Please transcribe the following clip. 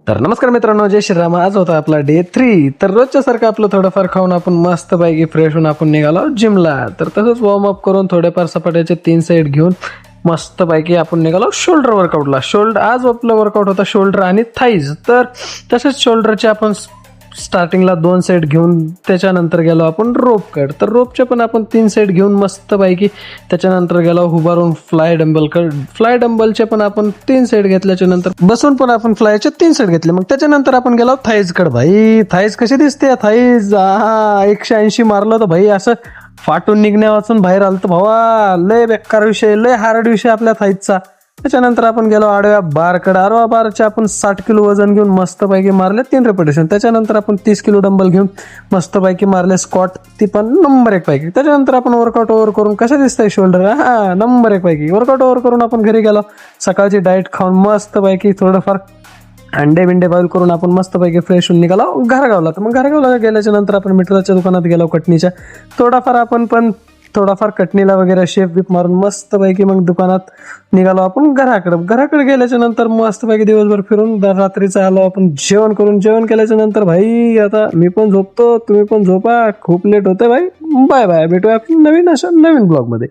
तर नमस्कार मित्रांनो, जय श्रीराम. आज होता आपला डे 3. तर रोजच्या सारखं आपलं थोडंफार खाऊन आपण मस्त पैकी फ्रेश होऊन आपण निघालो जिमला. तर तसंच वॉर्म अप करून थोडेफार सपाट्याचे 3 सेट घेऊन मस्त पैकी आपण निघालो शोल्डर वर्कआउटला. आज आपलं वर्कआउट होता शोल्डर आणि थाईज. तर तसेच शोल्डरचे आपण स्टार्टिंगला 2 सेट घेऊन त्याच्यानंतर गेलो आपण रोप कट. तर रोपचे पण आपण 3 सेट घेऊन मस्त पैकी त्याच्यानंतर गेलो उभारून फ्लाय डंबलचे पण आपण 3 सेट घेतल्याच्या नंतर बसून पण आपण फ्लायचे 3 सेट घेतले. मग त्याच्यानंतर आपण गेलो थाईज कट. भाई थाईज कशी दिसते थाईज, 180 मारलं तर भाई असं फाटून निघण्या वाचून बाहेर आलं तर भावा लय बेकार विषय, लय हार्ड विषय आपल्या थाईजचा. त्याच्यानंतर आपण गेलो आडव्या बारकडे. आडवा बारचे आपण 60 किलो वजन घेऊन मस्तपैकी मारले 3 रेपिटेशन. त्याच्यानंतर आपण 30 किलो डंबल घेऊन मस्तपैकी मारले स्क्वॉट, ती पण नंबर 1 पैकी. त्याच्यानंतर आपण वर्कआउट ओव्हर करून कसं दिसतंय शोल्डर, नंबर 1 पैकी. वर्कआउट ओव्हर करून आपण घरी गेलो. सकाळची डाएट खाऊन मस्तपैकी थोडंफार अंडे बिंडे बॉईल करून आपण मस्तपैकी फ्रेश होऊन निघालो घरगावला. तर मग घरगावला गेल्याच्या नंतर आपण मित्राच्या दुकानात गेलो कटणीच्या. थोडाफार कटणीला वगैरे शेप बीप मारून मस्तपैकी मग दुकानात निघालो आपण घराकडे गेल्याच्या नंतर मस्तपैकी दिवसभर फिरून रात्रीचं आलो आपण जेवण केल्याच्या नंतर भाई आता मी पण झोपतो, तुम्ही पण झोपा, खूप लेट होते भाई. बाय बाय, भेटूया आपण नवीन ब्लॉग मध्ये.